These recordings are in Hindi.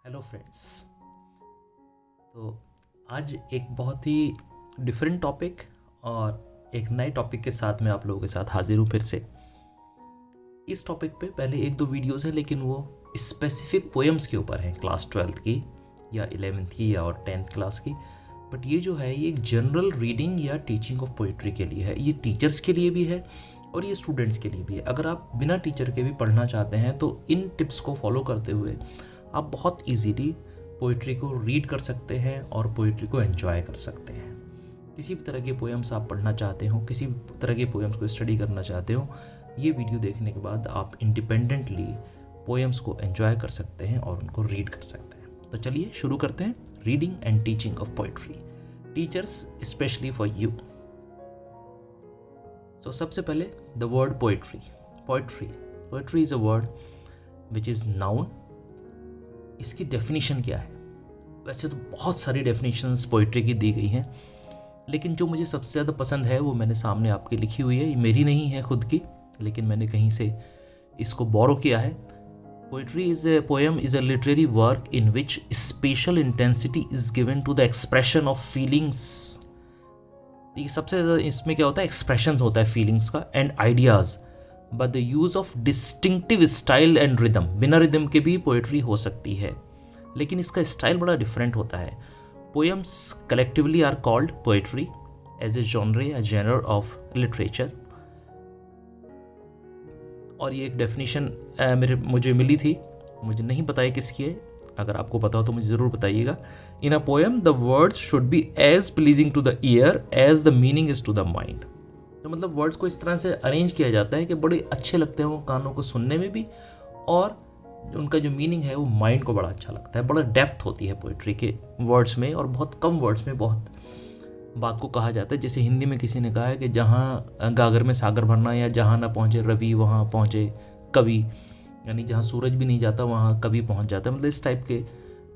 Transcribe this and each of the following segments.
Hello friends. तो आज एक बहुत ही डिफरेंट टॉपिक और एक नए टॉपिक के साथ मैं आप लोगों के साथ हाजिर हूँ फिर से। इस टॉपिक पे पहले एक दो वीडियोस हैं, लेकिन वो स्पेसिफिक पोएम्स के ऊपर हैं, क्लास 12th की या 11th की या और 10th क्लास की। बट ये जो है ये एक जनरल रीडिंग या टीचिंग ऑफ पोइट्री के लिए है। ये टीचर्स के लिए भी है और ये स्टूडेंट्स के लिए भी है। अगर आप बिना टीचर के भी पढ़ना चाहते हैं तो इन टिप्स को फॉलो करते हुए आप बहुत इजीली पोइट्री को रीड कर सकते हैं और पोइट्री को एंजॉय कर सकते हैं। किसी भी तरह के पोएम्स आप पढ़ना चाहते हो, किसी भी तरह के पोएम्स को स्टडी करना चाहते हो, ये वीडियो देखने के बाद आप इंडिपेंडेंटली पोएम्स को एंजॉय कर सकते हैं और उनको रीड कर सकते हैं। तो चलिए शुरू करते हैं reading and teaching of poetry, teachers specially for you. So सबसे पहले the word poetry. Poetry is a word which is noun. इसकी डेफिनेशन क्या है? वैसे तो बहुत सारी डेफिनेशंस पोइट्री की दी गई हैं, लेकिन जो मुझे सबसे ज़्यादा पसंद है वो मैंने सामने आपके लिखी हुई है। ये मेरी नहीं है खुद की, लेकिन मैंने कहीं से इसको बोरो किया है। Poetry is a poem is a literary work in which special intensity is given to the expression of feelings. ये सबसे ज़्यादा इसमें क्या होता है? एक्सप्रेशन होता है फीलिंग्स का and ideas, but the use of distinctive style and rhythm. बिना रिदम के भी पोइट्री हो सकती है, लेकिन इसका स्टाइल बड़ा डिफरेंट होता है। Poems collectively are called poetry as a genre, a genre of literature. और ये एक डेफिनेशन मुझे मिली थी, मुझे नहीं पता है किसकी है। अगर आपको पता हो तो मुझे ज़रूर बताइएगा। In a poem the words should be as pleasing to the ear as the meaning is to the mind. तो मतलब वर्ड्स को इस तरह से अरेंज किया जाता है कि बड़े अच्छे लगते हैं वो कानों को सुनने में भी, और उनका जो मीनिंग है वो माइंड को बड़ा अच्छा लगता है। बड़ा डेप्थ होती है पोइट्री के वर्ड्स में, और बहुत कम वर्ड्स में बहुत बात को कहा जाता है। जैसे हिंदी में किसी ने कहा है कि जहाँ गागर में सागर भरना, या जहाँ ना पहुँचे रवि वहाँ पहुँचे कवि, यानी जहाँ सूरज भी नहीं जाता वहाँ कवि पहुँच जाता है। मतलब इस टाइप के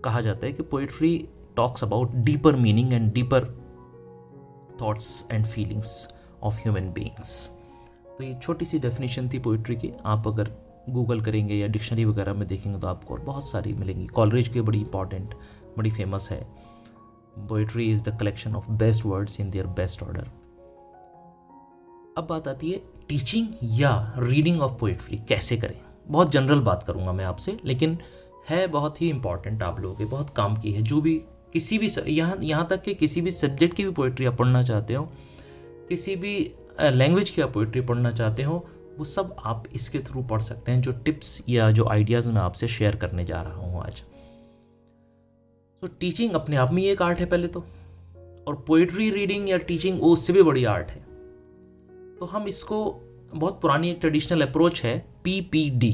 कहा जाता है कि poetry talks about deeper meaning and deeper thoughts and feelings of human beings. तो ये छोटी सी डेफिनेशन थी पोइट्री की। आप अगर गूगल करेंगे या डिक्शनरी वगैरह में देखेंगे तो आपको और बहुत सारी मिलेंगी। कॉलरेज की बड़ी इंपॉर्टेंट, बड़ी फेमस है। Poetry is the collection of best words in their best order. अब बात आती है टीचिंग या रीडिंग ऑफ पोइट्री कैसे करें। बहुत जनरल बात करूंगा मैं आपसे, लेकिन है बहुत ही इंपॉर्टेंट, आप लोगों के बहुत काम की है। जो भी किसी भी यहाँ तक कि किसी भी सब्जेक्ट की भी पोइट्री आप पढ़ना चाहते हो, किसी भी लैंग्वेज की आप पोइट्री पढ़ना चाहते हो, वो सब आप इसके थ्रू पढ़ सकते हैं। जो टिप्स या जो आइडियाज़ मैं आपसे शेयर करने जा रहा हूँ आज। तो टीचिंग अपने आप में एक आर्ट है पहले तो, और पोइट्री रीडिंग या टीचिंग वो उससे भी बड़ी आर्ट है। तो हम इसको, बहुत पुरानी एक ट्रेडिशनल अप्रोच है PPD।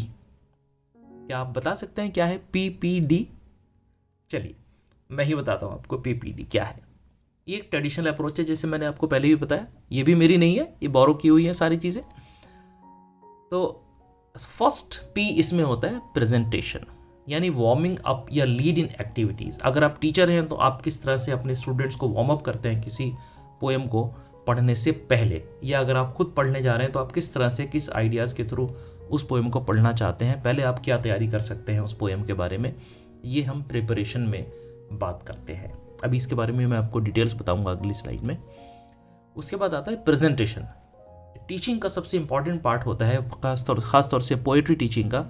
क्या आप बता सकते हैं क्या है PPD? चलिए मैं ही बताता हूँ आपको PPD क्या है। ये एक ट्रेडिशनल अप्रोच है, जैसे मैंने आपको पहले भी बताया। ये भी मेरी नहीं है, ये बोरो की हुई है सारी चीज़ें। तो फर्स्ट P इसमें होता है प्रेजेंटेशन, यानी वार्मिंग अप या लीड इन एक्टिविटीज़। अगर आप टीचर हैं तो आप किस तरह से अपने स्टूडेंट्स को वार्म अप करते हैं किसी पोएम को पढ़ने से पहले, या अगर आप खुद पढ़ने जा रहे हैं तो आप किस तरह से, किस आइडियाज़ के थ्रू उस पोएम को पढ़ना चाहते हैं, पहले आप क्या तैयारी कर सकते हैं उस पोएम के बारे में, ये हम प्रिपरेशन में बात करते हैं। अभी इसके बारे में मैं आपको डिटेल्स बताऊंगा अगली स्लाइड में। उसके बाद आता है प्रेजेंटेशन। टीचिंग का सबसे इंपॉर्टेंट पार्ट होता है, खास तौर से पोएट्री टीचिंग का,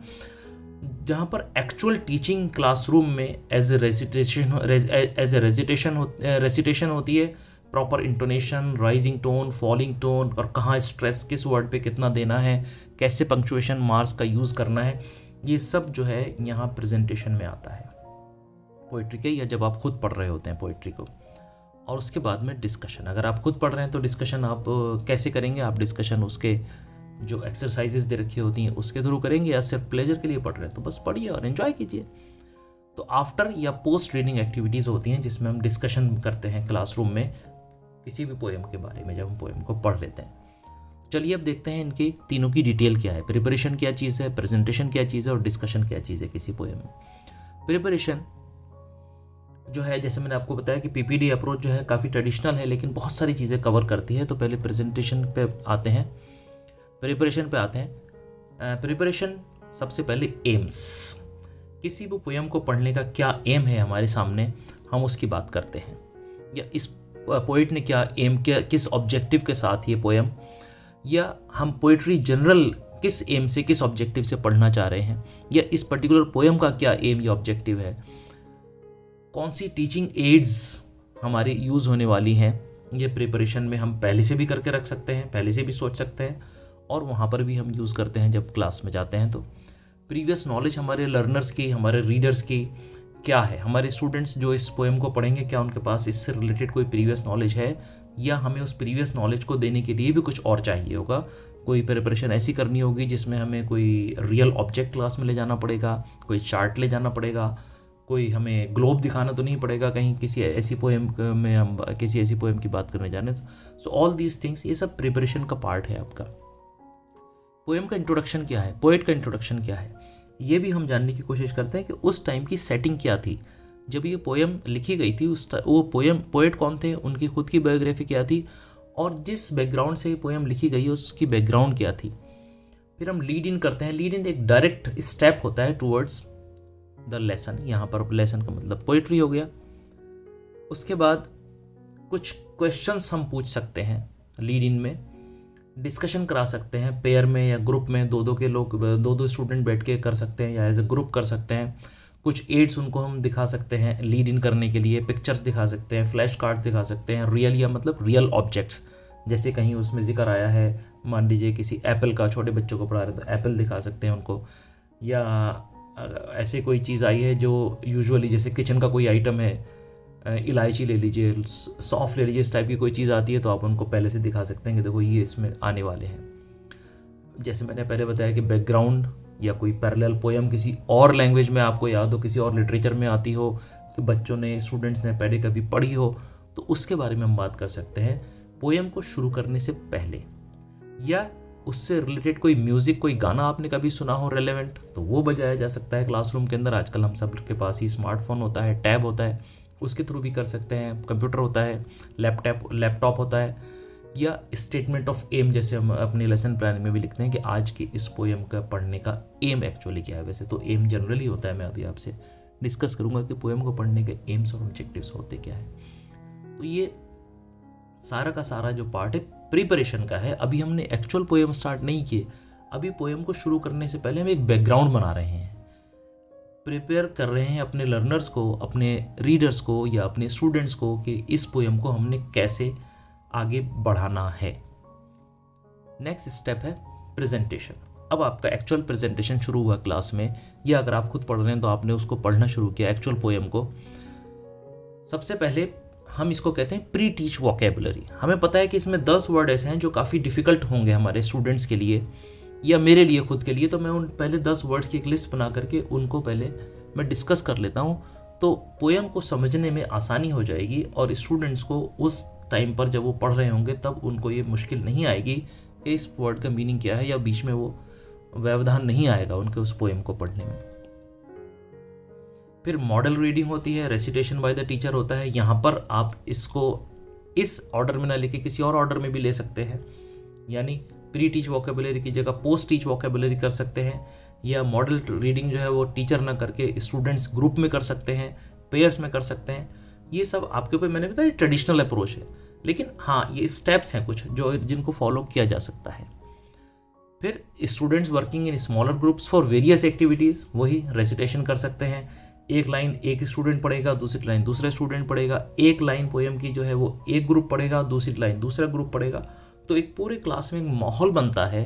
जहाँ पर एक्चुअल टीचिंग क्लासरूम में एज ए रेसिटेशन होती है। Proper intonation, rising tone, falling tone, और कहाँ स्ट्रेस किस वर्ड पे कितना देना है, कैसे पंक्चुएशन मार्क्स का यूज़ करना है, ये सब जो है यहाँ प्रेजेंटेशन में आता है पोइट्री के, या जब आप खुद पढ़ रहे होते हैं पोइट्री को। और उसके बाद में डिस्कशन। अगर आप खुद पढ़ रहे हैं तो डिस्कशन आप कैसे करेंगे? आप डिस्कशन उसके जो एक्सरसाइजेस दे रखी होती हैं उसके थ्रू करेंगे, या सिर्फ प्लेजर के लिए पढ़ रहे हैं तो बस पढ़िए और एंजॉय कीजिए। तो आफ्टर या पोस्ट रीडिंग एक्टिविटीज़ होती हैं जिसमें हम डिस्कशन करते हैं क्लासरूम में किसी भी पोएम के बारे में, जब हम पोएम को पढ़ लेते हैं। चलिए अब देखते हैं इनके तीनों की डिटेल क्या है। प्रिपरेशन क्या चीज़ है, प्रेजेंटेशन क्या चीज़ है, और डिस्कशन क्या चीज़ है किसी पोएम में। प्रिपरेशन जो है, जैसे मैंने आपको बताया कि PPD अप्रोच जो है काफ़ी ट्रेडिशनल है, लेकिन बहुत सारी चीज़ें कवर करती है। तो पहले प्रेजेंटेशन पे आते हैं, प्रिपरेशन पे आते हैं। प्रिपरेशन सबसे पहले एम्स, किसी भी पोएम को पढ़ने का क्या एम है हमारे सामने, हम उसकी बात करते हैं। या इस पोइट ने क्या एम, क्या किस ऑब्जेक्टिव के साथ ये पोएम, या हम पोइट्री जनरल किस एम से, किस ऑब्जेक्टिव से पढ़ना चाह रहे हैं, या इस पर्टिकुलर पोएम का क्या एम या ऑब्जेक्टिव है, कौन सी टीचिंग एड्स हमारी यूज़ होने वाली हैं, ये प्रिपरेशन में हम पहले से भी करके रख सकते हैं, पहले से भी सोच सकते हैं, और वहाँ पर भी हम यूज़ करते हैं जब क्लास में जाते हैं। तो प्रीवियस नॉलेज हमारे लर्नर्स की, हमारे रीडर्स की क्या है, हमारे स्टूडेंट्स जो इस पोएम को पढ़ेंगे क्या उनके पास इससे रिलेटेड कोई प्रीवियस नॉलेज है, या हमें उस प्रीवियस नॉलेज को देने के लिए भी कुछ और चाहिए होगा। कोई प्रिपरेशन ऐसी करनी होगी जिसमें हमें कोई रियल ऑब्जेक्ट क्लास में ले जाना पड़ेगा, कोई चार्ट ले जाना पड़ेगा, कोई हमें ग्लोब दिखाना तो नहीं पड़ेगा कहीं किसी ऐसी पोएम में हम किसी ऐसी पोएम की बात करने जाने। सो ऑल दीज थिंग्स, ये सब प्रिपरेशन का पार्ट है आपका। पोएम का इंट्रोडक्शन क्या है, पोएट का इंट्रोडक्शन क्या है, ये भी हम जानने की कोशिश करते हैं कि उस टाइम की सेटिंग क्या थी जब ये पोएम लिखी गई थी। वो पोएट कौन थे, उनकी खुद की बायोग्राफी क्या थी, और जिस बैकग्राउंड से ये पोएम लिखी गई उसकी बैकग्राउंड क्या थी। फिर हम लीड इन करते हैं। लीड इन एक डायरेक्ट स्टेप होता है टूवर्ड्स द लेसन। यहाँ पर लेसन का मतलब पोइट्री हो गया। उसके बाद कुछ क्वेश्चंस हम पूछ सकते हैं लीड इन में, डिस्कशन करा सकते हैं पेयर में या ग्रुप में, दो दो स्टूडेंट बैठ के कर सकते हैं या एज ए ग्रुप कर सकते हैं। कुछ एड्स उनको हम दिखा सकते हैं लीड इन करने के लिए, पिक्चर्स दिखा सकते हैं, फ्लैश कार्ड दिखा सकते हैं, रियल या मतलब रियल ऑब्जेक्ट्स, जैसे कहीं उसमें जिक्र आया है, मान लीजिए किसी एप्पल का, छोटे बच्चों को पढ़ा रहे तो एप्पल दिखा सकते हैं उनको, या ऐसे कोई चीज़ आई है जो यूजुअली जैसे किचन का कोई आइटम है, इलायची ले लीजिए, सौंफ ले लीजिए, इस टाइप की कोई चीज़ आती है तो आप उनको पहले से दिखा सकते हैं कि देखो ये इसमें आने वाले हैं। जैसे मैंने पहले बताया कि बैकग्राउंड या कोई पैरेलल पोएम किसी और लैंग्वेज में आपको याद हो, किसी और लिटरेचर में आती हो, कि बच्चों ने, स्टूडेंट्स ने पहले कभी पढ़ी हो, तो उसके बारे में हम बात कर सकते हैं पोएम को शुरू करने से पहले। या उससे रिलेटेड कोई म्यूज़िक, कोई गाना आपने कभी सुना हो रेलेवेंट, तो वो बजाया जा सकता है क्लासरूम के अंदर। आजकल हम सब के पास ही स्मार्टफोन होता है, टैब होता है, उसके थ्रू भी कर सकते हैं, कंप्यूटर होता है, लैपटॉप होता है, या स्टेटमेंट ऑफ एम जैसे हम अपने लेसन प्लान में भी लिखते हैं कि आज की इस पोएम का पढ़ने का एम एक्चुअली क्या है। वैसे तो एम जनरली होता है, मैं अभी आपसे डिस्कस करूंगा कि पोएम को पढ़ने के एम्स और ऑब्जेक्टिव्स होते क्या है। तो ये सारा का सारा जो पार्ट है प्रिपरेशन का है। अभी हमने एक्चुअल पोएम स्टार्ट नहीं किए, अभी पोएम को शुरू करने से पहले हम एक बैकग्राउंड बना रहे हैं, प्रिपेयर कर रहे हैं अपने लर्नर्स को, अपने रीडर्स को या अपने स्टूडेंट्स को कि इस पोएम को हमने कैसे आगे बढ़ाना है। नेक्स्ट स्टेप है प्रेजेंटेशन। अब आपका एक्चुअल प्रेजेंटेशन शुरू हुआ क्लास में, या अगर आप खुद पढ़ रहे हैं तो आपने उसको पढ़ना शुरू किया एक्चुअल पोएम को। सबसे पहले हम इसको कहते हैं प्री टीच वोकेबुलरी। हमें पता है कि इसमें 10 वर्ड ऐसे हैं जो काफ़ी डिफ़िकल्ट होंगे हमारे स्टूडेंट्स के लिए या मेरे लिए खुद के लिए, तो मैं उन पहले 10 वर्ड्स की एक लिस्ट बना करके उनको पहले मैं डिस्कस कर लेता हूँ, तो पोएम को समझने में आसानी हो जाएगी और स्टूडेंट्स को उस टाइम पर जब वो पढ़ रहे होंगे तब उनको ये मुश्किल नहीं आएगी कि इस वर्ड का मीनिंग क्या है, या बीच में वो व्यवधान नहीं आएगा उनके उस पोएम को पढ़ने में। फिर मॉडल रीडिंग होती है, रेसिटेशन बाय द टीचर होता है। यहाँ पर आप इसको इस ऑर्डर में ना लेके किसी और ऑर्डर में भी ले सकते हैं, यानी प्री टीच वोकेबुलरी की जगह पोस्ट टीच वोकेबुलरी कर सकते हैं, या मॉडल रीडिंग जो है वो टीचर ना करके स्टूडेंट्स ग्रुप में कर सकते हैं, पेयर्स में कर सकते हैं। ये सब आपके ऊपर, मैंने बताया ट्रेडिशनल अप्रोच है, लेकिन हाँ ये स्टेप्स हैं कुछ जो जिनको फॉलो किया जा सकता है। फिर students working in smaller groups for various activities, वही रेसिटेशन कर सकते हैं। एक लाइन एक स्टूडेंट पढ़ेगा, दूसरी लाइन दूसरा स्टूडेंट पढ़ेगा, एक लाइन पोएम की जो है वो एक ग्रुप पढ़ेगा, दूसरी लाइन दूसरा ग्रुप पढ़ेगा। तो एक पूरे क्लास में एक माहौल बनता है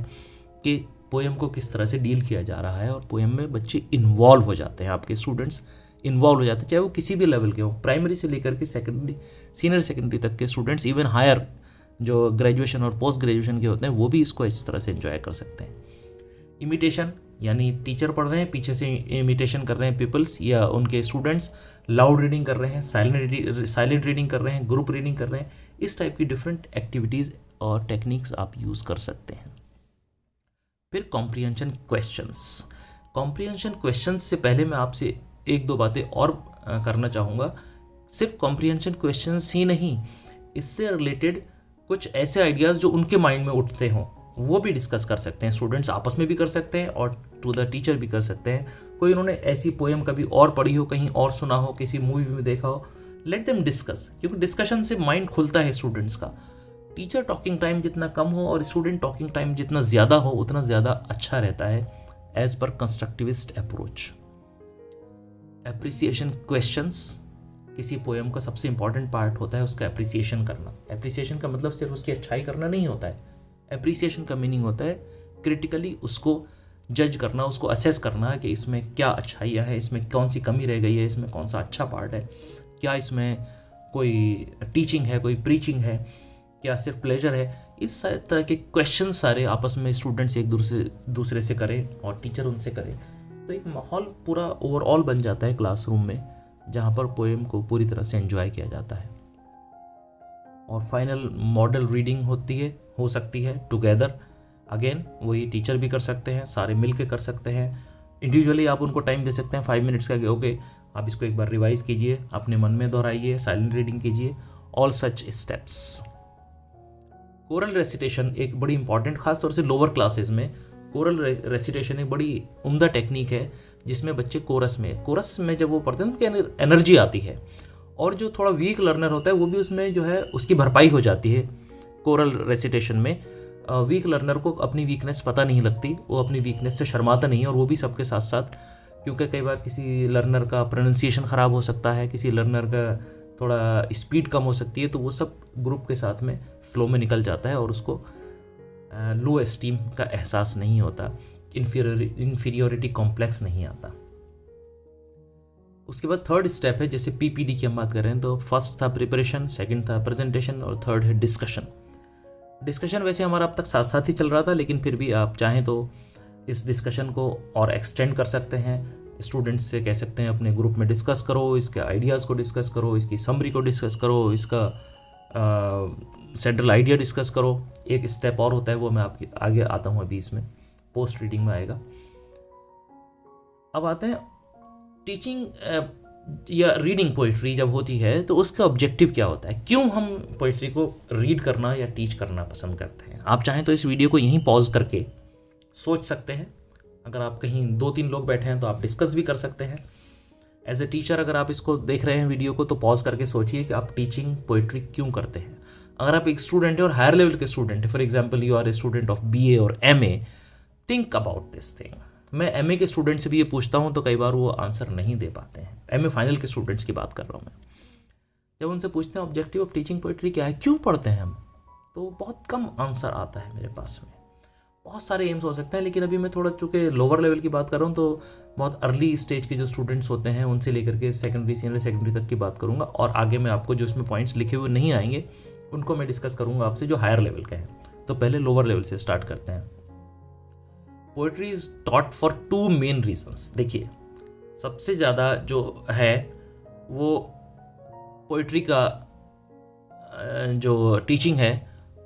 कि पोएम को किस तरह से डील किया जा रहा है, और पोएम में बच्चे इन्वॉल्व हो जाते हैं, आपके स्टूडेंट्स इन्वॉल्व हो जाते हैं, चाहे वो किसी भी लेवल के हो, प्राइमरी से लेकर के सेकेंडरी, सीनियर सेकेंडरी तक के स्टूडेंट्स, इवन हायर जो ग्रेजुएशन और पोस्ट ग्रेजुएशन के होते हैं वो भी इसको इस तरह से एंजॉय कर सकते हैं। इमिटेशन, यानी टीचर पढ़ रहे हैं, पीछे से इमिटेशन कर रहे हैं पीपल्स या उनके स्टूडेंट्स, लाउड रीडिंग कर रहे हैं, साइलेंट रीडिंग कर रहे हैं, ग्रुप रीडिंग कर रहे हैं। इस टाइप की डिफरेंट एक्टिविटीज़ और टेक्निक्स आप यूज़ कर सकते हैं। फिर कॉम्प्रिहेंशन क्वेश्चंस। कॉम्प्रिहेंशन क्वेश्चंस से पहले मैं आपसे एक दो बातें और करना चाहूँगा। सिर्फ कॉम्प्रिहेंशन क्वेश्चंस ही नहीं, इससे रिलेटेड कुछ ऐसे आइडियाज़ जो उनके माइंड में उठते हों वो भी डिस्कस कर सकते हैं। स्टूडेंट्स आपस में भी कर सकते हैं और टू द टीचर भी कर सकते हैं। कोई उन्होंने ऐसी पोएम कभी और पढ़ी हो, कहीं और सुना हो, किसी मूवी में देखा हो, लेट देम डिस्कस, क्योंकि डिस्कशन से माइंड खुलता है स्टूडेंट्स का। टीचर टॉकिंग टाइम जितना कम हो और स्टूडेंट टॉकिंग टाइम जितना ज़्यादा हो उतना ज़्यादा अच्छा रहता है as per constructivist approach. Appreciation questions, किसी पोएम का सबसे इंपॉर्टेंट पार्ट होता है उसका एप्रिसिएशन करना। एप्रिसिएशन का मतलब सिर्फ उसकी अच्छाई करना नहीं होता है। एप्रिसिएशन का मीनिंग होता है क्रिटिकली उसको जज करना, उसको असेस करना कि इसमें क्या अच्छाइयाँ है, इसमें कौन सी कमी रह गई है, इसमें कौन सा अच्छा पार्ट है, क्या इसमें कोई टीचिंग है, कोई प्रीचिंग है, क्या सिर्फ प्लेजर है। इस तरह के क्वेश्चन सारे आपस में स्टूडेंट्स एक दूसरे से करें और टीचर उनसे करे, तो एक माहौल पूरा ओवरऑल बन जाता है क्लासरूम में जहाँ पर पोएम को पूरी तरह से एंजॉय किया जाता है। और फाइनल मॉडल रीडिंग हो सकती है टुगेदर। अगेन वही टीचर भी कर सकते हैं, सारे मिल के कर सकते हैं। इंडिविजुअली आप उनको टाइम दे सकते हैं 5 मिनट्स का कि ओके आप इसको एक बार रिवाइज कीजिए, अपने मन में दोहराइए, साइलेंट रीडिंग कीजिए, all such steps. Coral recitation एक बड़ी इंपॉर्टेंट, खासतौर से लोअर क्लासेस में कोरल रेसिटेशन एक बड़ी उम्दा टेक्निक है जिसमें बच्चे कोरस में जब वो पढ़ते हैं उनकी एनर्जी आती है, और जो थोड़ा वीक लर्नर होता है वो भी उसमें जो है उसकी भरपाई हो जाती है। कोरल रेसिटेशन में वीक लर्नर को अपनी वीकनेस पता नहीं लगती, वो अपनी वीकनेस से शर्माता नहीं है, और वो भी सबके साथ साथ, क्योंकि कई बार किसी लर्नर का प्रोनाउंसिएशन ख़राब हो सकता है, किसी लर्नर का थोड़ा स्पीड कम हो सकती है, तो वो सब ग्रुप के साथ में फ्लो में निकल जाता है और उसको लो एस्टीम का एहसास नहीं होता, इन्फीरियोरिटी कॉम्प्लेक्स नहीं आता। उसके बाद थर्ड स्टेप है, जैसे पीपीडी की हम बात कर रहे हैं तो फर्स्ट था प्रिपरेशन, सेकंड था प्रेजेंटेशन और थर्ड है डिस्कशन। डिस्कशन वैसे हमारा अब तक साथ साथ ही चल रहा था, लेकिन फिर भी आप चाहें तो इस डिस्कशन को और एक्सटेंड कर सकते हैं। स्टूडेंट्स से कह सकते हैं अपने ग्रुप में डिस्कस करो, इसके आइडियाज़ को डिस्कस करो, इसकी समरी को डिस्कस करो, इसका सेंट्रल आइडिया डिस्कस करो। एक स्टेप और होता है, वो मैं आपके आगे आता हूँ, अभी इसमें पोस्ट रीडिंग में आएगा। अब आते हैं टीचिंग या रीडिंग पोइट्री जब होती है तो उसका ऑब्जेक्टिव क्या होता है, क्यों हम पोइट्री को रीड करना या टीच करना पसंद करते हैं। आप चाहें तो इस वीडियो को यहीं पॉज करके सोच सकते हैं। अगर आप कहीं 2-3 लोग बैठे हैं तो आप डिस्कस भी कर सकते हैं। एज ए टीचर अगर आप इसको देख रहे हैं वीडियो को, तो पॉज करके सोचिए कि आप टीचिंग पोइट्री क्यों करते हैं। अगर आप एक स्टूडेंट है और हायर लेवल के स्टूडेंट है, for example you are a student of BA और MA, think about this thing. मैं MA के स्टूडेंट से भी ये पूछता हूँ तो कई बार वो आंसर नहीं दे पाते हैं। MA फाइनल के स्टूडेंट्स की बात कर रहा हूँ मैं। जब उनसे पूछते हैं ऑब्जेक्टिव ऑफ टीचिंग पोइट्री क्या है, क्यों पढ़ते हैं हम, तो बहुत कम आंसर आता है मेरे पास में। बहुत सारे एम्स हो सकते हैं, लेकिन अभी मैं थोड़ा चूँकि लोअर लेवल की बात कर रहा हूँ तो बहुत अर्ली स्टेज के जो स्टूडेंट्स होते हैं उनसे लेकर के सेकेंडरी, सीनियर सेकेंडरी तक की बात करूँगा, और आगे मैं आपको जो इसमें पॉइंट्स लिखे हुए नहीं आएंगे उनको मैं डिस्कस करूँगा आपसे जो हायर लेवल के हैं। तो पहले लोअर लेवल से स्टार्ट करते हैं। Poetry is taught for 2 main reasons. देखिए, सबसे ज़्यादा जो है वो पोइट्री का जो टीचिंग है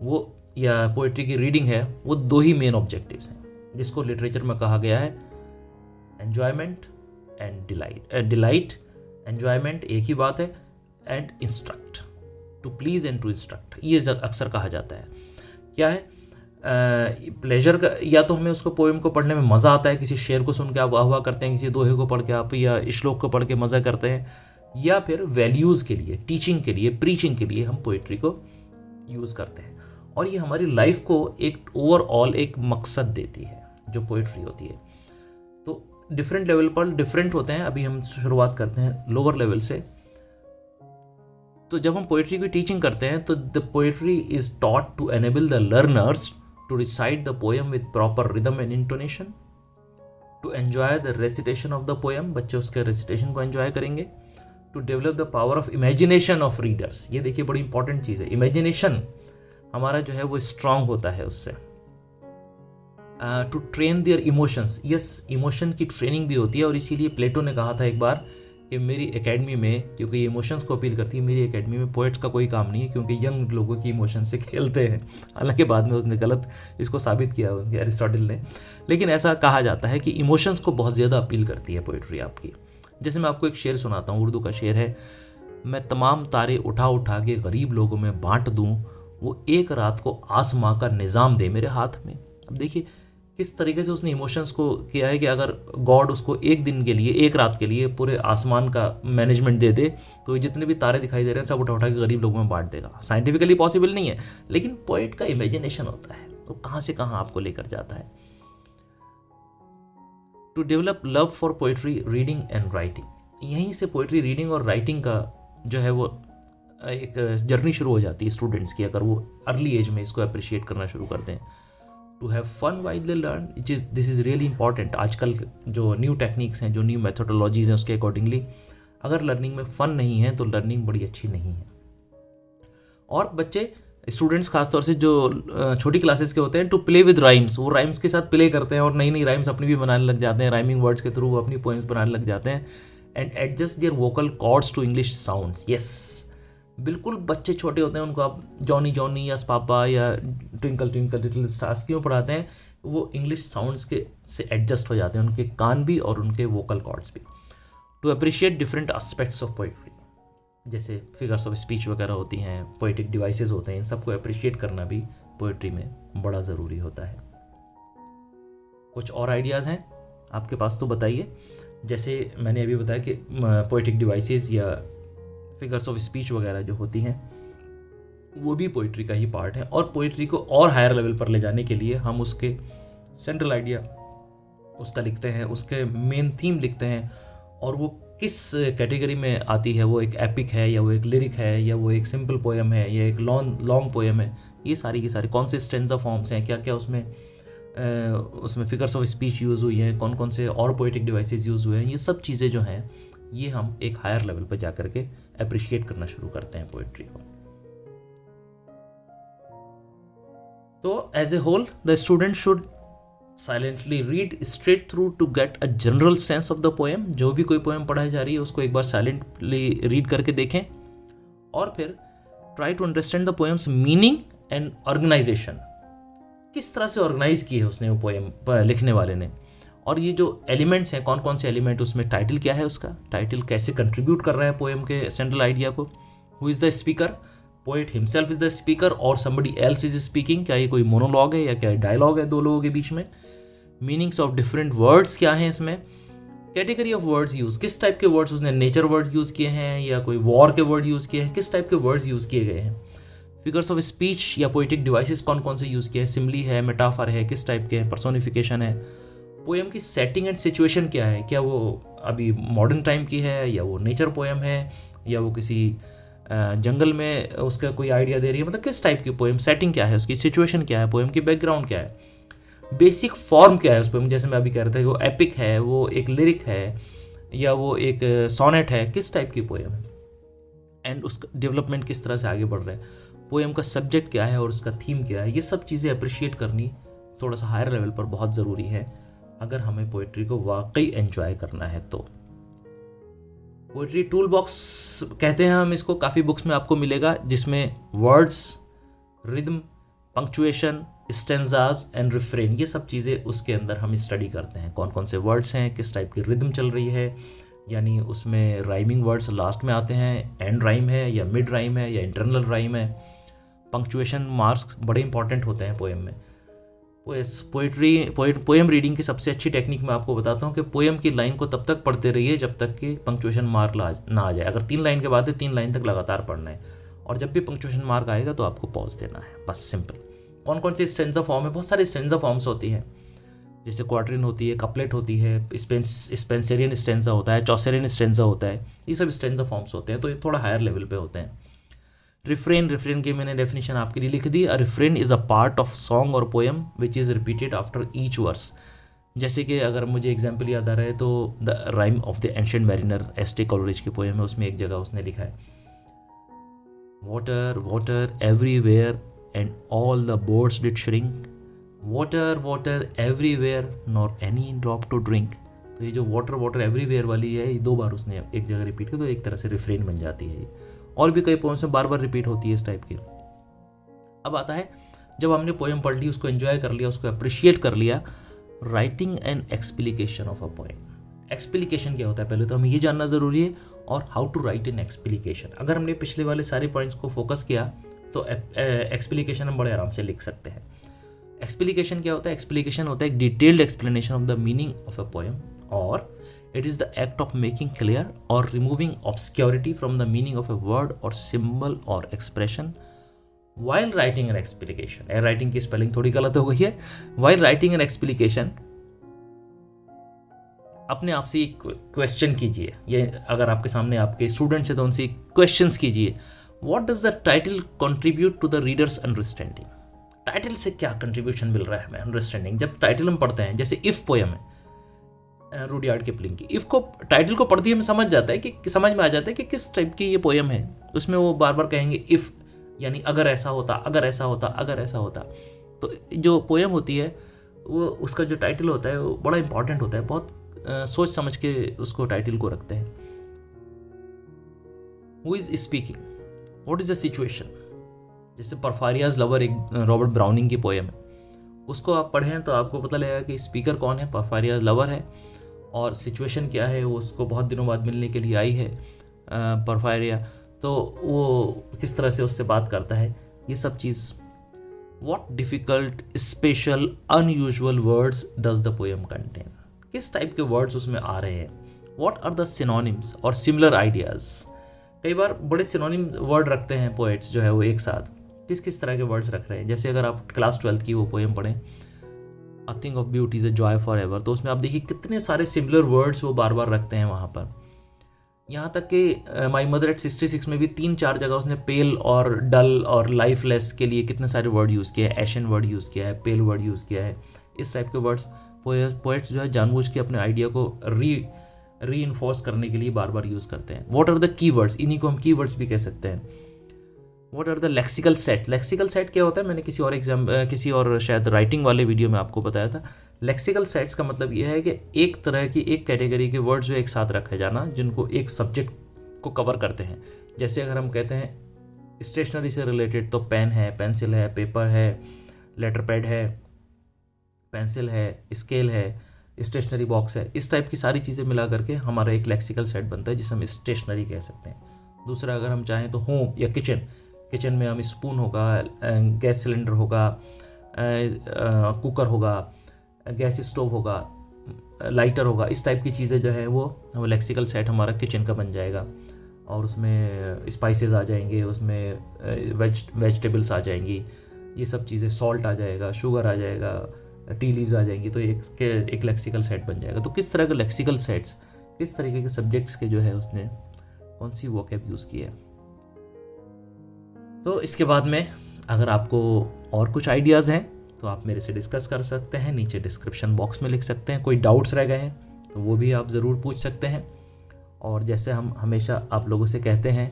वो या पोइट्री की रीडिंग है, वो 2 ही मेन ऑब्जेक्टिव्स हैं, जिसको लिटरेचर में कहा गया है एन्जॉयमेंट एंड डिलाइट। एन्जॉयमेंट एक ही बात है, and instruct, to please and to instruct, ये अक्सर कहा जाता है। क्या है प्लेजर का, या तो हमें उसको पोएम को पढ़ने में मज़ा आता है, किसी शेर को सुन के आप वाह वाह करते हैं, किसी दोहे को पढ़ के आप या श्लोक को पढ़ के मज़ा करते हैं, या फिर वैल्यूज़ के लिए, टीचिंग के लिए, प्रीचिंग के लिए हम पोइट्री को यूज़ करते हैं। और ये हमारी लाइफ को एक ओवरऑल एक मकसद देती है जो पोइट्री होती है। तो डिफरेंट लेवल पर डिफरेंट होते हैं। अभी हम शुरुआत करते हैं लोअर लेवल से। तो जब हम पोइट्री की टीचिंग करते हैं तो the poetry is taught to enable the learners to recite the poem with proper rhythm and intonation, to enjoy the recitation of the poem, बच्चे उसके रेसिटेशन को एंजॉय करेंगे, to develop the power of imagination of readers. ये देखिए बड़ी इंपॉर्टेंट चीज़ है, इमेजिनेशन हमारा जो है वो स्ट्रांग होता है उससे। To train their emotions, yes emotion की ट्रेनिंग भी होती है, और इसीलिए प्लेटो ने कहा था एक बार कि मेरी एकेडमी में, क्योंकि ये इमोशंस को अपील करती है, मेरी एकेडमी में पोएट्स का कोई काम नहीं है क्योंकि यंग लोगों की इमोशंस से खेलते हैं। हालांकि बाद में उसने गलत इसको साबित किया उनके एरिस्टोटल ने, लेकिन ऐसा कहा जाता है कि इमोशंस को बहुत ज़्यादा अपील करती है पोइट्री आपकी। जैसे मैं आपको एक शेर सुनाता हूँ, उर्दू का शेर है, मैं तमाम तारे उठा उठा के गरीब लोगों में बांट दूँ, वो एक रात को आसमां का निज़ाम दे मेरे हाथ में। अब देखिए किस तरीके से उसने इमोशंस को किया है कि अगर गॉड उसको एक दिन के लिए, एक रात के लिए पूरे आसमान का मैनेजमेंट दे दे तो ये जितने भी तारे दिखाई दे रहे हैं सब उठा उठा के गरीब लोगों में बांट देगा। साइंटिफिकली पॉसिबल नहीं है, लेकिन पोइट का इमेजिनेशन होता है, तो कहाँ से कहाँ आपको लेकर जाता है। To develop love for poetry, reading and writing, यहीं से पोइट्री रीडिंग और राइटिंग का जो है वो एक जर्नी शुरू हो जाती है स्टूडेंट्स की, अगर वो अर्ली एज में इसको अप्रिशिएट करना शुरू करते हैं। To have fun while they learn, this is really important. आजकल जो न्यू टेक्निक्स हैं, जो न्यू मेथोडोलॉजीज हैं, उसके अकॉर्डिंगली अगर लर्निंग में फ़न नहीं है तो लर्निंग बड़ी अच्छी नहीं है। और बच्चे, स्टूडेंट्स खासतौर से जो छोटी क्लासेस के होते हैं, टू प्ले विद राइम्स, वो राइम्स के साथ प्ले करते हैं और नई नई राइम्स अपनी भी बनाने लग जाते हैं, राइमिंग वर्ड्स के थ्रू वो अपनी पोएम्स बनाने लग जाते हैं। And adjust their vocal cords to English sounds. Yes, बिल्कुल बच्चे छोटे होते हैं, उनको आप जॉनी जॉनी या पापा या ट्विंकल ट्विंकल लिटिल स्टार्स क्यों पढ़ाते हैं, वो इंग्लिश साउंड्स के से एडजस्ट हो जाते हैं, उनके कान भी और उनके वोकल कॉर्ड्स भी। To appreciate different aspects of poetry, जैसे फिगर्स ऑफ स्पीच वगैरह होती हैं, पोइटिक डिवाइसेस होते हैं, इन सबको अप्रिशिएट करना भी पोइट्री में बड़ा ज़रूरी होता है। कुछ और आइडियाज़ हैं आपके पास तो बताइए। जैसे मैंने अभी बताया कि पोइटिक डिवाइसेस या फिगर्स ऑफ स्पीच वगैरह जो होती हैं वो भी पोइट्री का ही पार्ट है, और पोइट्री को और हायर लेवल पर ले जाने के लिए हम उसके सेंट्रल आइडिया उसका लिखते हैं, उसके मेन थीम लिखते हैं, और वो किस कैटेगरी में आती है, वो एक एपिक है या वो एक लिरिक है या वो एक सिंपल पोएम है या एक लॉन्ग पोएम है, ये सारी की सारी कौन से स्टेंजा फॉर्म्स हैं, क्या क्या उसमें फिगर्स ऑफ स्पीच यूज़ हुई है, कौन कौन से और पोइटिक डिवाइसेस यूज़ हुए हैं, ये सब चीज़ें जो हैं ये हम एक हायर लेवल पर जा करके अप्रिशिएट करना शुरू करते हैं पोइट्री को। तो as a whole the student should silently read straight through to get a general sense of the poem. जो भी कोई पोएम पढ़ाई जा रही है उसको एक बार साइलेंटली रीड करके देखें, और फिर try to understand the poem's meaning and organisation, किस तरह से ऑर्गेनाइज की है उसने वो पोएम लिखने वाले ने, और ये जो एलिमेंट्स हैं कौन कौन से एलिमेंट, उसमें टाइटल क्या है, उसका टाइटल कैसे कंट्रीब्यूट कर रहा है पोएम के सेंट्रल आइडिया को, who is the speaker, poet himself is the speaker और समबडी एल्स इज स्पीकिंग, क्या ये कोई मोनोलॉग है या क्या डायलॉग है दो लोगों के बीच में, मीनिंग्स ऑफ डिफरेंट वर्ड्स क्या हैं इसमें, कैटेगरी ऑफ वर्ड्स यूज़, किस टाइप के वर्ड्स उसने नेचर वर्ड यूज़ किए हैं या कोई वॉर के वर्ड यूज़ किए हैं, किस टाइप के वर्ड्स यूज़ किए गए हैं, फिगर्स ऑफ स्पीच या पोइटिक डिवाइसेस कौन कौन से यूज़ किए हैं, सिमली है, मेटाफर है, किस टाइप के हैं, पर्सोनिफिकेशन है, पोएम की सेटिंग एंड सिचुएशन क्या है, क्या वो अभी मॉडर्न टाइम की है या वो नेचर पोएम है या वो किसी जंगल में उसका कोई आइडिया दे रही है, मतलब किस टाइप की पोएम, सेटिंग क्या है, उसकी सिचुएशन क्या है, पोएम की बैकग्राउंड क्या है, बेसिक फॉर्म क्या है उस पोएम, जैसे मैं अभी कह रहा था कि वो एपिक है, वो एक लिरिक है या वो एक सोनेट है, किस टाइप की पोएम है, एंड उसका डेवलपमेंट किस तरह से आगे बढ़ रहा है, पोएम का सब्जेक्ट क्या है और उसका थीम क्या है, ये सब चीज़ें अप्रिशिएट करनी थोड़ा सा हायर लेवल पर बहुत ज़रूरी है अगर हमें पोइट्री को वाकई एंजॉय करना है तो। पोइट्री टूल बॉक्स कहते हैं हम इसको, काफ़ी बुक्स में आपको मिलेगा जिसमें words, rhythm, punctuation, stanzas and refrain, ये सब चीज़ें उसके अंदर हम स्टडी करते हैं, कौन कौन से वर्ड्स हैं, किस टाइप की रिदम चल रही है, यानी उसमें राइमिंग वर्ड्स लास्ट में आते हैं, एंड राइम है या मिड राइम है या इंटरनल राइम है, पंक्चुएशन मार्क्स बड़े इंपॉर्टेंट होते हैं पोएम में। पोएम रीडिंग की सबसे अच्छी टेक्निक मैं आपको बताता हूँ कि पोएम की लाइन को तब तक पढ़ते रहिए जब तक कि पंक्चुएशन मार्क ना आ जाए। अगर 3 लाइन के बाद है 3 लाइन तक लगातार पढ़ना है, और जब भी पंक्चुएशन मार्क आएगा तो आपको पॉज देना है, बस सिंपल। कौन कौन सी स्टेंजा फॉर्म है, बहुत सारी स्टेंजा फॉर्म्स होती हैं, जैसे क्वार्टरिन होती है, कपलेट होती है, स्पेंसेरियन स्टेंजा होता है, चौसेरियन स्टेंजा होता है, ये सब स्टेंजा फॉर्म्स होते हैं, तो ये थोड़ा हायर लेवल पे होते हैं। रिफ्रेन की मैंने डेफिनेशन आपके लिए लिख दी। A refrain is a part of song और poem which is repeated after each verse. जैसे कि अगर मुझे एग्जाम्पल याद आ रहा है तो the rime of the ancient mariner, S T. Coleridge की पोएम है, उसमें एक जगह उसने लिखा है, water water everywhere and all the boards did shrink, water water everywhere nor any drop to drink. तो ये जो वाटर वाटर एवरीवेयर वाली है, ये 2 बार उसने एक जगह रिपीट किया, तो एक तरह से रिफ्रेन बन जाती है। और भी कई पोएम्स में बार बार रिपीट होती है इस टाइप की। अब आता है, जब हमने पोएम पढ़ ली, उसको एंजॉय कर लिया, उसको अप्रिशिएट कर लिया, writing and explication of a poem. Explication क्या होता है पहले तो हमें ये जानना ज़रूरी है, और हाउ टू राइट इन एक्सप्लिकेशन। अगर हमने पिछले वाले सारे पॉइंट्स को फोकस किया तो एक्सप्लिकेशन हम बड़े आराम से लिख सकते हैं। एक्सप्लिकेशन क्या होता है? एक्सप्लिकेशन होता है एक detailed explanation of the meaning of a poem, और it is the act of making clear और removing obscurity from the meaning of a word और सिंबल और expression while writing an explication. Writing की स्पेलिंग थोड़ी गलत हो गई है। वाइल राइटिंग एन एक्सप्लिकेशन, अपने आप से एक क्वेश्चन कीजिए, ये अगर आपके सामने आपके स्टूडेंट्स हैं तो उनसे क्वेश्चंस कीजिए। What does the title contribute to the reader's understanding? Title से क्या कंट्रीब्यूशन मिल रहा है हमें अंडरस्टैंडिंग? जब टाइटल हम पढ़ते हैं, जैसे इफ पोएम है रुडयार्ड किपलिंग की, इफ को टाइटल को पढ़ते ही हमें समझ जाता है कि समझ में आ जाता है कि किस टाइप की ये पोएम है। उसमें वो बार बार कहेंगे इफ, यानी अगर ऐसा होता, अगर ऐसा होता, अगर ऐसा होता। तो जो पोएम होती है वो, उसका जो टाइटल होता है वो बड़ा इंपॉर्टेंट होता है, बहुत सोच समझ के उसको टाइटल को रखते हैं। Who is speaking, what is the situation. जैसे परफारियाज लवर एक रॉबर्ट ब्राउनिंग की पोएम है, उसको आप पढ़ें तो आपको पता लगेगा कि स्पीकर कौन है, परफारियाज लवर है, और सिचुएशन क्या है, वो उसको बहुत दिनों बाद मिलने के लिए आई है परफारिया, तो वो किस तरह से उससे बात करता है, ये सब चीज़। What difficult special unusual words does the poem contain, किस टाइप के वर्ड्स उसमें आ रहे हैं। व्हाट आर द सिनोनिम्स और सिमिलर आइडियाज़, कई बार बड़े सिनोनिम वर्ड रखते हैं पोएट्स जो है वो एक साथ, किस किस तरह के वर्ड्स रख रहे हैं। जैसे अगर आप क्लास 12th की वो पोएम पढ़ें, a thing of beauty is a joy for ever, तो उसमें आप देखिए कितने सारे सिमिलर वर्ड्स वो बार बार रखते हैं वहाँ पर। यहाँ तक कि माई मदर एट 66 में भी 3-4 जगह उसने पेल और डल और लाइफलेस के लिए कितने सारे वर्ड यूज़ किए हैं, एशन वर्ड यूज़ किया है, पेल वर्ड यूज़ किया है। इस टाइप के वर्ड्स पोएट्स जो है जानबूझ के अपने आइडिया को री इन्फोर्स करने के लिए बार बार यूज़ करते हैं। व्हाट आर द कीवर्ड्स, इन्हीं को हम कीवर्ड्स भी कह सकते हैं। What are the lexical set, lexical set क्या होता है, मैंने किसी और शायद राइटिंग वाले वीडियो में आपको बताया था। लेक्सिकल सेट्स का मतलब यह है कि एक तरह की एक कैटेगरी के वर्ड्स जो एक साथ रखे जाना, जिनको एक सब्जेक्ट को कवर करते हैं। जैसे अगर हम कहते हैं स्टेशनरी से रिलेटेड, तो पेन है, पेंसिल है, पेपर है, लेटर पैड है, पेंसिल है, स्केल है, स्टेशनरी बॉक्स है, इस टाइप की सारी चीज़ें मिला करके हमारा एक लेक्सिकल सेट बनता है जिसे हम स्टेशनरी कह सकते हैं। दूसरा अगर हम चाहें तो होम या किचन, किचन में हम स्पून होगा, गैस सिलेंडर होगा, कुकर होगा, गैस स्टोव होगा, लाइटर होगा, इस टाइप की चीज़ें जो है वो लेक्सिकल सेट हमारा किचन का बन जाएगा। और उसमें स्पाइसेस आ जाएंगे, उसमें वेजिटेबल्स आ जाएंगी, ये सब चीज़ें, सॉल्ट आ जाएगा, शुगर आ जाएगा, टी लीव्स आ जाएंगी, तो एक लेक्सिकल सेट बन जाएगा। तो किस तरह के लेक्सिकल सेट्स, किस तरीके के सब्जेक्ट्स के जो है उसने कौन सी वोकैब यूज़ की है। तो इसके बाद में अगर आपको और कुछ आइडियाज़ हैं तो आप मेरे से डिस्कस कर सकते हैं, नीचे डिस्क्रिप्शन बॉक्स में लिख सकते हैं। कोई डाउट्स रह गए हैं तो वो भी आप ज़रूर पूछ सकते हैं। और जैसे हम हमेशा आप लोगों से कहते हैं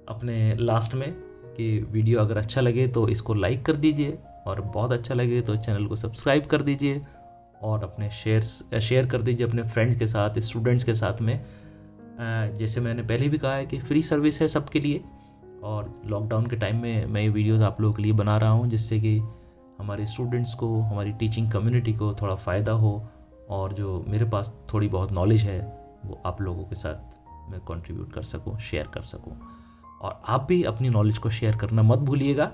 अपने लास्ट में कि वीडियो अगर अच्छा लगे तो इसको लाइक कर दीजिए, और बहुत अच्छा लगे तो चैनल को सब्सक्राइब कर दीजिए, और अपने शेयर कर दीजिए अपने फ्रेंड्स के साथ, स्टूडेंट्स के साथ में। जैसे मैंने पहले भी कहा है कि फ्री सर्विस है सबके लिए, और लॉकडाउन के टाइम में मैं ये वीडियोज़ आप लोगों के लिए बना रहा हूँ जिससे कि हमारे स्टूडेंट्स को, हमारी टीचिंग कम्युनिटी को थोड़ा फ़ायदा हो, और जो मेरे पास थोड़ी बहुत नॉलेज है वो आप लोगों के साथ मैं कंट्रीब्यूट कर सकूं, शेयर कर सकूं। और आप भी अपनी नॉलेज को शेयर करना मत भूलिएगा।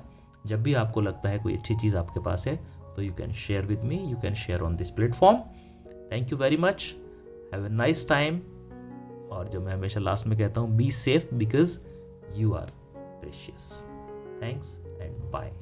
जब भी आपको लगता है कोई अच्छी चीज़ आपके पास है तो you can share with me, you can share on this platform. Thank you very much, have a nice time. और जो मैं हमेशा लास्ट में कहता हूँ, be safe because you are precious. Thanks and bye.